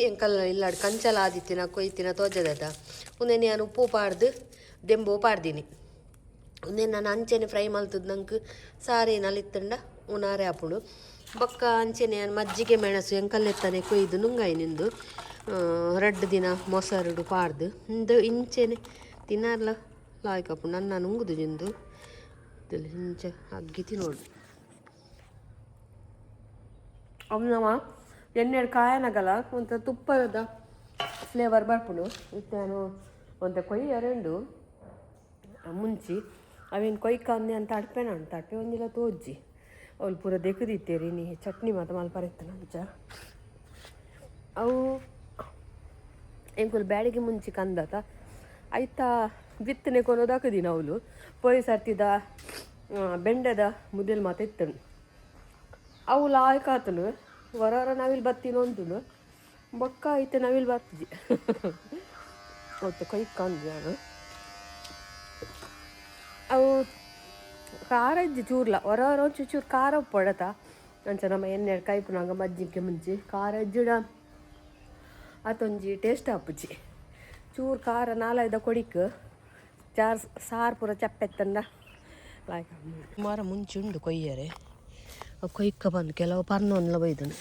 ಎಂಕಲ್ ಇಲ್ಲಾಡು ಕಂಚಲ ಆದಿತ್ತಿನ ಕೊಯ್ತಿನ ತೋಜದದ ಉಂದೆ ನಾನು ಉಪ್ಪು ಪಾಡ್ದು ದೆಂಬು ಪಾಡ್ದೀನಿ ಉಂದೆ ನಾನು ಅಂಚೆನೆ ಫ್ರೈ ಮಲ್ತದ್ದು ನಂಗೆ ಸಾರೇನಲ್ಲಿ ಇತ್ತಂಡ ಉನಾರೆ ಹಾಪುಂಡು ಬೊಕ್ಕ ಅಂಚೆನೆ ಮಜ್ಜಿಗೆ ಮೆಣಸು ಎಂಕಲ್ಲೆತ್ತಾನೆ ಕೊಯ್ದು ನುಂಗಾಯಿ ನಿಂದು ರಡ್ಡು ದಿನ ಮೊಸರುಡು ಪಾಡ್ದು ಇಂದು ಇಂಚೆನೆ ತಿನ್ನರ್ಲ ಲಾಯ್ಕಪ್ಪು ನನ್ನ ನುಂಗುದು ಜಿಂದು ಇಂಚೆ ಅಗ್ಗಿ ತಿನ್ನೋಡು ಅವನವ ಎಣ್ಣೆಡು ಕಾಯನಗಲ್ಲ ಒಂಥ ತುಪ್ಪದ ಫ್ಲೇವರ್ ಬರ್ಪುಂಡು ನಾನು ಒಂಥ ಕೊಯ್ಯ ಎರಡು ಮುಂಚಿ ಅವೇನು ಕೊಯ್ಕಂದೆ ಅಂತ ತಡ್ಪೆ ನಾನು ತಡ್ಪೆ ಒಂದಿಲ್ಲ ತೋಜ್ಜಿ ಅವಳು ಪೂರ ದೆಕ್ಕದಿತ್ತೇರಿ ನೀ ಚಟ್ನಿ ಮಾತ್ರ ಮಲ್ಪರಿತ್ತ ನಂಚ ಅವು ಎಂಕುಲು ಬ್ಯಾಡಿಗೆ ಮುಂಚೆ ಕಂದತ ಆಯ್ತಾ ಬಿತ್ತನೆ ಕೊನೋದು ಹಾಕಿದೀನಿ ಅವಳು ಪೊಯ್ ಸರ್ತಿದ ಬೆಂಡೆದ ಮುದ್ದೆಲ್ ಮಾತು ಇತ್ತನು ಅವು ಲಾಯ್ಕಾತನು ಹೊರ ನವಿಲ್ ಬತ್ತೀನಿ ಅಂತು ಬೊಕ್ಕ ಐತೆ ನವಿಲ್ ಬರ್ತಿದ್ದಿ ಅವತ್ತು ಕೈ ಕಂದು ನಾನು ಅವು ಖಾರ ಇಜ್ಜಿ ಚೂರ್ಲ ಹೊರ ಚೂರು ಖಾರ ಪೊಡತ ಅಂಚ ನಮ್ಮ ಎಣ್ಣೆ ಕೈಪುನಾಗ ಮಜ್ಜಿಗೆ ಮುಂಚೆ ಖಾರ ಇಜ್ಜಿಡ ಅತ್ತೊಂಜಿ ಟೇಸ್ಟ್ ಹಾಪುಜಿ ಚೂರು ಖಾರ ನಾಲೈದ ಕೊಡಿಕ್ ಸಾರು ಪೂರ ಚಪ್ಪೆತ್ತಂಡ ಲಾಯ್ಕ ಸುಮಾರ ಮುಂಚೆ ಉಂಡು ಕೊಯ್ಯರೆ ಕೊಯ್ಕ ಬಂದು ಕೆಲವು ಪರ್ನೊಂದ್ಲ ಬೈದನು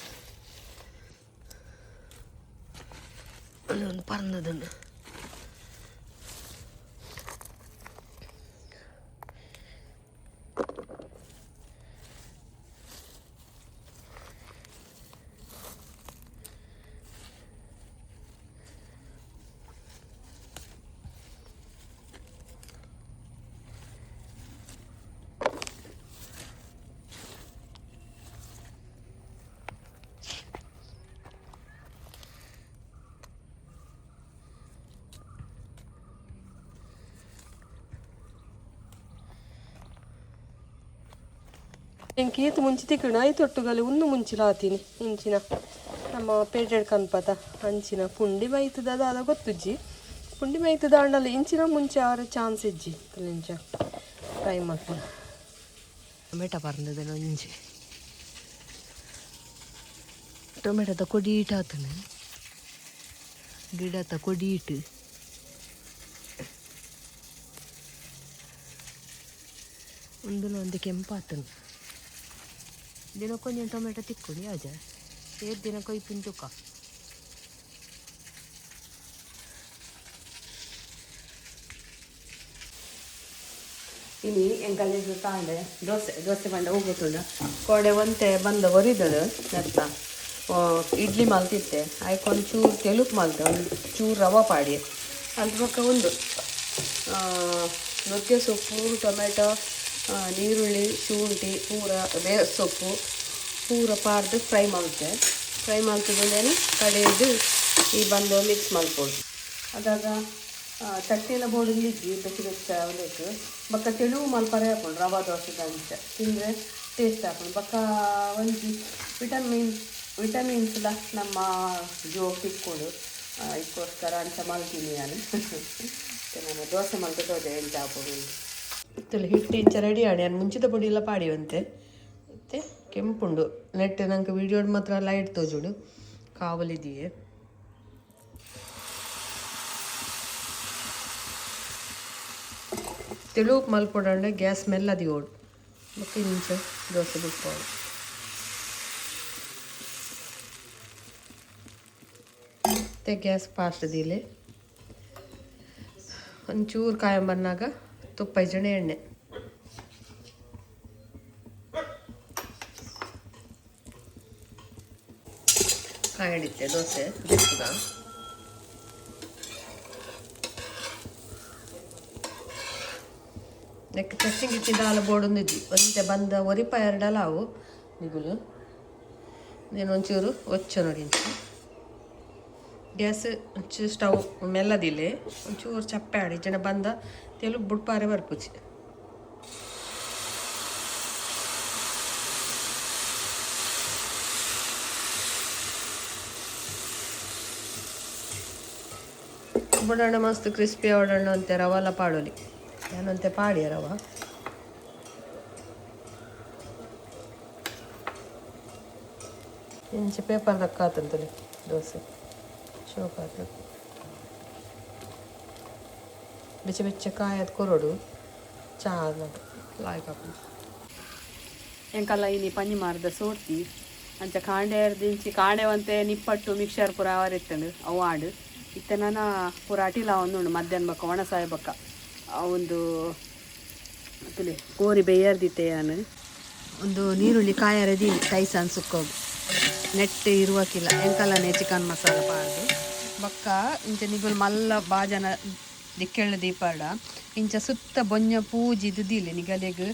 ಒಂದು ಪರ್ನದನ್ನು ಎಂಕೀತು ಮುಂಚೆ ತಿಕ್ಕಣ ಐದು ಒಟ್ಟುಗಲ್ಲಿ ಒಂದು ಮುಂಚಿಲಾತೀನಿ ಇಂಚಿನ ನಮ್ಮ ಪೇಟೆಡ್ ಕನ್ಪತ ಅಂಚಿನ ಪುಂಡಿ ಬೈತದ ಅದಾದ ಗೊತ್ತುಜ್ಜಿ ಪುಂಡಿ ಬೈತದ ಅಂಡಲ್ಲ ಇಂಚಿನ ಮುಂಚೆ ಅವರ ಚಾನ್ಸ್ ಇಜ್ಜಿ ಇಂಚ ಫ್ರೈ ಮಾಡ್ತಾರ ಟೊಮೆಟೊ ಪರ್ನದ ಒಂಜಿ ಟೊಮೆಟೊದ ಕೊಡಿ ಈಟ್ ಆತನ ಗಿಡದ ಕೊಡಿ ಈಟ್ ಒಂದು ಕೆಂಪಾತನು ದಿನಕ್ಕೊಂದು ಟೊಮೆಟೊ ತಿಕ್ಕೊಡಿ ಅಜ ದಿನ ಕೊಯ್ಪಿನ ತುಕ್ಕ ಇನಿ ಎಂಕಲ್ಲೇದು ತಾಂಡೆ ದೋಸೆ ಬಂಡ ಹೋಗುತ್ತುಂಡ ಕೋಡೆ ಒಂತೆ ಬಂದ ಒರಿದಳು ನೆತ್ತ ಇಡ್ಲಿ ಮಲ್ತಿತ್ತೆ ಆಯ್ಕೊಂದು ಚೂರು ತೆಲುಪು ಮಲ್ತೆ ಒಂದು ಚೂರು ರವೆ ಪಾಡಿ ಅದ್ರ ಪಕ್ಕ ಒಂದು ನುಗ್ಗೆ ಸೊಪ್ಪು ಟೊಮೆಟೊ ನೀರುಳ್ಳಿ ಶುಂಠಿ ಪೂರ ಸೊಪ್ಪು ಪೂರ ಪಾರ್ದು ಫ್ರೈ ಮಾಡ್ತಿದ್ದೇನೆ ಕಡೆಯದು ಈ ಬಂದು ಮಿಕ್ಸ್ ಮಾಡ್ಬೋದು ಅದಾಗ ಚಟ್ನಿಲ ಬೋರ್ಡಿಲ್ಲಿದ್ದು ಬೆಚ್ಚ ಬೆಚ್ಚ ಅವಲೇಕು ಬಕ್ಕ ತೆಳುವು ಮಲ್ಪರೆ ಹಾಕೊಂಡು ರವಾ ದೋಸೆ ಅಂಚ ತಿಂದರೆ ಟೇಸ್ಟ್ ಹಾಕೊಂಡು ಬಕ್ಕ ಒಂಜಿ ವಿಟಮಿನ್ಸ್ಲ ನಮ್ಮ ಜೋ ತಿಕ್ಕೊಂಡು ಇದಕ್ಕೋಸ್ಕರ ಅಂಚ ಮಲ್ತೀನಿ ನಾನು ನಾನು ದೋಸೆ ಮಲ್ತೋದೆ ಎಂತ ಹಾಕೊಂಡು ಇತ್ತಲ್ಲ ಹಿಟ್ಟು ಇಂಚ ರೆಡಿ ಆಡಿ ನಾನು ಮುಂಚಿತ ಪುಡಿ ಎಲ್ಲ ಪಾಡಿವಂತೆ ಮತ್ತು ಕೆಂಪುಂಡು ನೆಟ್ಟು ನಂಗೆ ವೀಡಿಯೋಡ್ ಮಾತ್ರ ಲೈಟ್ ತೋಜುಡು ಕಾವಲಿದೆಯೇ ತೆಳುವು ಮಲ್ಪೊಡಂಡೆ ಗ್ಯಾಸ್ ಮೆಲ್ಲದಿ ಓಡು ಮತ್ತು ಇಂಚ ದೋಸೆ ಬಿಟ್ಕೊಂಡು ಮತ್ತು ಗ್ಯಾಸ್ ಫಾಸ್ಟ್ ದಿಲೆ ಒಂಚೂರು ಕಾಯಂಬನ್ನಾಗ ತುಪ್ಪ ಜಣೆ ಎಣ್ಣೆ ಕಾಯಿಡಿತ್ತೆ ದೋಸೆ ಬಿಸಿದ ನೆಕ್ ಟೆಸ್ಟಿಂಗ್ ಇಟ್ಟಿದ್ದ ಹಾಲು ಬೋಡೊಂದಿದ್ದಿ ಒಂತೆ ಬಂದ ಒರಿಪ ಎರಡಲ್ಲ ಅವು ನಿಗುಲು నేను ಒಂಚೂರು ಒಚ್ಚ ನೋಡಿ ಗ್ಯಾಸ್ ಒಂಚೂರು ಸ್ಟವ್ ಮೆಲ್ಲದಿಲ್ಲ ಒಂಚೂರು ಚಪ್ಪೆ ಆಡಿ ಜನ ಬಂದ ತೆಲುಗು ಬುಡ್ಪಾರೆ ಬರ್ಪುಚಿ ಬುಡಣ್ಣ ಮಸ್ತ್ ಕ್ರಿಸ್ಪಿ ಆವಡಣ್ಣ ಅಂತೆ ರವೆಲ್ಲ ಪಾಡೋಲಿ ನಾನಂತೆ ಪಾಡಿ ರವ ಇಂಚೆ ಪೇಪರ್ ದಕ್ಕಾತಂತಲಿ ದೋಸೆ ಶೋಕಾತ ಬೆಚ್ಚ ಬೆಚ್ಚ ಕಾಯದ ಕೊರಡು ಚಾ ಲಾಯ್ಕಾಪು ಎಂಕಲ್ಲ ಇನಿ ಪಂಜಿ ಮಾರ್ದ ಸೋರ್ತಿ ಅಂಚ ಕಾಂಡೆ ದಿಂಚಿ ಕಾಂಡೆವಂತೆ ನಿಪ್ಪಟ್ಟು ಮಿಕ್ಸರ್ ಪೂರ ಅವರಿತ್ತಂಡು ಅವು ಆಡು ಇತ್ತೆ ನಾನು ಪೂರ ಅಟಿಲ ಒಂದುಂಡು ಮಧ್ಯಾಹ್ನ ಬಕ್ಕ ಒಣಸಾಯ ಬಕ್ಕ ಒಂದು ತುಲಿ ಕೋರಿ ಬೇಯರ್ದಿತ್ತೆ ನಾನು ಒಂದು ನೀರುಳ್ಳಿ ಕಾಯರದಿ ಟೈಸನ್ ಸುಕ್ಕೋಗು ನೆಟ್ ಇರುವಕ್ಕಿಲ್ಲ ಎಂಕಲ್ಲನೆ ಚಿಕನ್ ಮಸಾಲ ಪಾಡ್ದು ಬಕ್ಕ ಇಂಚ ನಿಗುಲು ಮಲ್ಲ ಬಾಜನ ದಿಕ್ಕೆಳ್ಳ ದೀಪಾಡ ಇಂಚ ಸುತ್ತ ಬೊಂಜ ಪೂಜಿದು ದಿಲೆ ನಿಗಲೆಗ್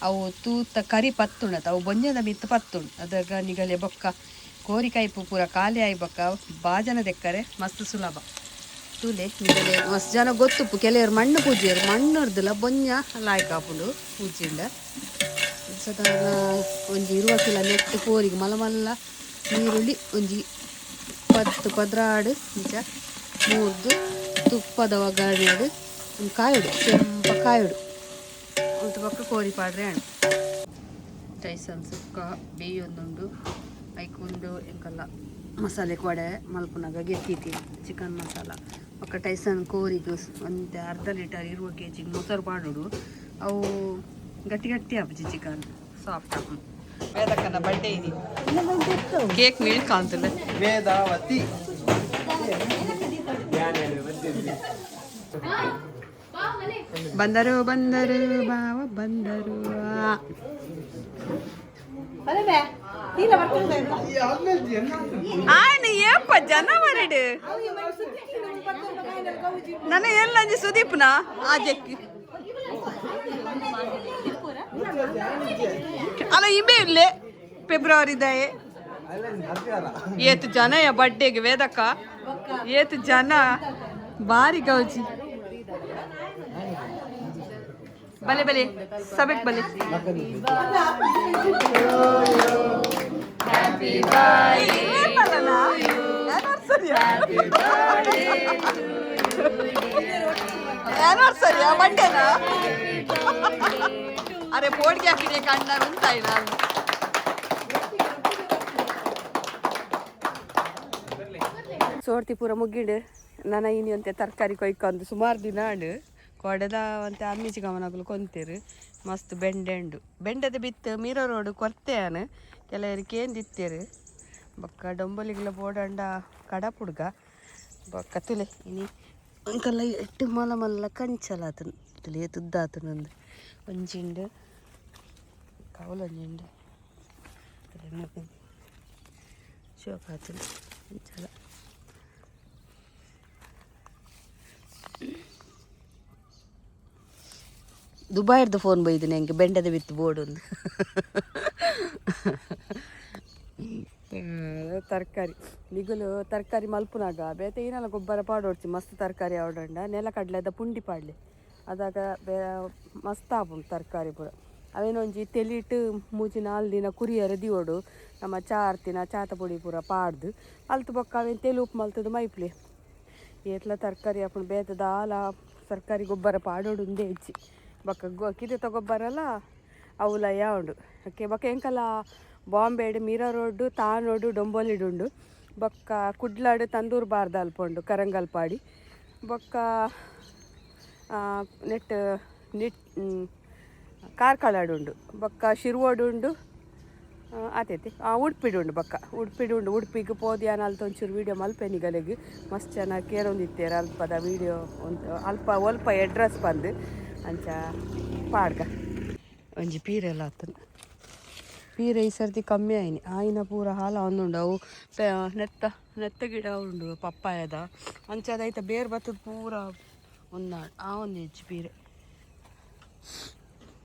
ಅವು ತೂತ ಕರಿ ಪತ್ತುಂಡತ ಅವು ಬೊಂಜದ ಮಿತ್ತು ಪತ್ತುಂಡು ಅದಾಗ ನಿಗಲೆ ಬೊಕ್ಕ ಕೋರಿಕಾಯಿ ಪೂರ ಖಾಲಿ ಆಯಿ ಬಕ್ಕ ಬಾಜನ ದೆಕ್ಕರೆ ಮಸ್ತ್ ಸುಲಭ ತೂಲೆ ನಿಗಲೆ ಮಸ್ತ್ ಜನ ಗೊತ್ತುಪ್ಪು ಕೆಲವರು ಮಣ್ಣು ಪೂಜಿಯರು ಮಣ್ಣುರ್ದಿಲ್ಲ ಬೊಂಜ ಲಾಯ್ಕಾಪುಂಡು ಪೂಜಿಂಡ ಸದ ಒಂಜಿ ಇರುವಕ್ಕಿಲ್ಲ ನೆಟ್ಟು ಕೋರಿಗೆ ಮಲ್ಲ ಮಲ್ಲ ನೀರುಳ್ಳಿ ಒಂಜಿ 10 ಪದ್ರಾಡು ಇಂಚ ಮೂರ್ದು ತುಪ್ಪದ ಒಗ್ಗರಣೆಡು ಒಂದು ಕಾಯುಡು ಕೆಂಪ ಕಾಯುಡು ಒಂದು ಪಕ್ಕ ಕೋರಿ ಪಾಡ್ರೆ ಹಣ್ಣು ಟೈಸನ್ ಸುಕ್ಕ ಬೇಯೊಂದುಂಡು ಐಕೊಂದು ಎಂಕಲ್ಲ ಮಸಾಲೆ ಕೊಡೆ ಮಲ್ಪುನಾಗ ಗೆತ್ತೀತಿ ಚಿಕನ್ ಮಸಾಲ ಪಕ್ಕ ಟೈಸನ್ ಕೋರಿಗೂ ಒಂದು ಅರ್ಧ ಲೀಟರ್ 20 kg ಮೊಸರು ಪಾಡುಡು ಅವು ಗಟ್ಟಿ ಗಟ್ಟಿ ಆಪುಜಿ ಚಿಕನ್ ಸಾಫ್ಟ್ ಆಪು ವೇದಕ್ಕನ ಬರ್ಡೇ ಇದೆ ಕೇಕ್ ಮಿಲ್ಕ್ ಅಂತಲ್ಲ ವೇದಾವತಿ ಬಂದರು ಬಂದರು ಬಾವ ಬಂದರು ಆಯ್ನ ಏಪ್ಪ ಜನ ಬರಡು ನನ್ನ ಎಲ್ಲ ಸುದೀಪ್ನ ಆಜಕ್ಕಿ ಅಲ್ಲ ಇಬೇ ಇಲ್ಲೇ ಫೆಬ್ರವರಿ ದಯೆ ಏತು ಜನ ಬರ್ಡೇಗೆ ವೇದಕ್ಕ ಏತು ಜನ ಬಾರಿ ಗೌಜಿ ಬಲೆ ಬಲೆ ಸಬೇಕ್ ಬಲೆ ಸರಿಯಾ ಬಂಡೇನಾ ಅರೆ ಬೋರ್ಡ್ಗೆ ಹಾಕಿದೆ ಕಣ್ಣಾರು ಅಂತಾಯಿ ನಾನು ಸೋರ್ತಿ ಪೂರ ಮುಗಿಡು ನನ್ನ ಇನಿ ಅಂತೆ ತರಕಾರಿ ಕೊಯ್ಕೊಂಡು ಸುಮಾರು ದಿನ ಆಡು ಕೊಡದ ಅಂತೆ ಅಮ್ಮಿಚಿ ಗಮನಗಳು ಕೊಂತೇರು ಮಸ್ತ್ ಬೆಂಡೆ ಉಂಡು ಬೆಂಡೆದ ಬಿತ್ತು ಮೀರೋ ರೋಡು ಕೊರ್ತೆಯಾನು ಕೆಲವರಿಗೆ ಏಂದಿತ್ತೇರು ಬೊಕ್ಕ ಡೊಂಬಲಿಗಳ ಬೋಡಂಡ ಕಡಪ್ ಹುಡ್ಗ ಬೊಕ್ಕ ತುಲೆ ಇನಿ ಅಂಕಲ್ಲ ಎಟ್ಟು ಮಲ ಮಲ್ಲ ಕಂಚಲ ಆತನು ತುಲೆ ತುದ್ದಾತನೊಂದು ಒಂಜಿಂಡು ಕವಲೊಂಜಿಂಡು ಶೋಕಾತನು ಕಂಚಲ ದುಬಾಯಿರ್ದು ಫೋನ್ ಬೈದಿನಿ ಹೆಂಗೆ ಬೆಂಡದ ಬಿತ್ತು ಬೋರ್ಡ್ ಒಂದು ತರಕಾರಿ ನಿಗುಲು ತರಕಾರಿ ಮಲ್ಪುನಾಗ ಬೇತೆ ಏನೆಲ್ಲ ಗೊಬ್ಬರ ಪಾಡೋಡ್ತಿ ಮಸ್ತ್ ತರಕಾರಿ ಆವಡಂಡ ನೆಲ ಕಡ್ಲೆದ ಪುಂಡಿ ಪಾಡ್ಲಿ ಅದಾಗ ಮಸ್ತ್ ಆಪುಂಡು ತರಕಾರಿ ಪೂರ ಅವೇನೊಂಜಿ ತೆಲಿಟ್ಟು 3-4 ದಿನ ಕುರಿಯರ ದಿವೋಡು ನಮ್ಮ ಚಾರ್ತಿನ ಚಾತ ಪುಡಿ ಪೂರ ಪಾಡ್ದು ಅಲ್ತು ಬೊಕ್ಕ ಅವೇನು ತೆಲು ಉಪ್ಪು ಮಲ್ತದು ಮೈಪ್ಲಿ ಏತ್ಲ ತರಕಾರಿ ಹಾಕೊಂಡು ಬೇತದ ಹಾಲ ತರಕಾರಿ ಗೊಬ್ಬರ ಪಾಡೋಡು ಒಂದೇ ಹೆಚ್ಚಿ ಬೊಕ್ಕ ಕಿದೆ ತಗೊಬ್ಬರಲ್ಲ ಅವಲ ಯಾವುದು ಓಕೆ ಬೊಕ್ಕ ಎಂಕಲ್ಲ ಬಾಂಬೆಡು ಮೀರಾ ರೋಡು ತಾನೋಡು ಡೊಂಬೋಲಿಡುಂಡು ಬೊಕ್ಕ ಕುಡ್ಲಾಡು ತಂದೂರು ಬಾರ್ದ ಅಲ್ಪುಂಡು ಕರಂಗಲ್ಪಾಡಿ ಬೊಕ್ಕ ನೆಟ್ ಕಾರ್ಕಳಾಡುಂಡು ಬೊಕ್ಕ ಶಿರ್ವೋಡುಂಡು ಆತೈತಿ ಉಡುಪಿಡುಂಡು ಬೊಕ್ಕ ಉಡುಪಿಡುಂಡು ಉಡುಪಿಗೆ ಪೋದ್ಯಾನ ಅಲ್ತ ಒಂಚೂರು ವೀಡಿಯೋ ಮಲ್ಪೆನಿಗಲೆಗೆ ಮಸ್ತ್ ಚೆನ್ನಾಗಿ ಕೇರೊಂದಿತ್ತೇರು ಅಲ್ಪದ ವೀಡಿಯೋ ಒಂದು ಅಲ್ಪ ಅಡ್ರೆಸ್ ಬಂದು ಅಂಚ ಪಾಡ್ಗ ಒಂಜಿ ಪೀರೆಲ್ಲ ಆತನು ಪೀರೆ ಈ ಸರ್ತಿ ಕಮ್ಮಿ ಆಯ್ನಿ ಆಯಿನ ಪೂರ ಹಾಲ ಒಂದುಂಡು ಅವು ನೆತ್ತ ಗಿಡ ಉಂಡು ಪಪ್ಪಾಯದ ಅಂಚದೈತ ಬೇರೆ ಬತ್ತದ ಪೂರ ಒಂದು ಒಂದು ಹೆಚ್ಚು ಪೀರೆ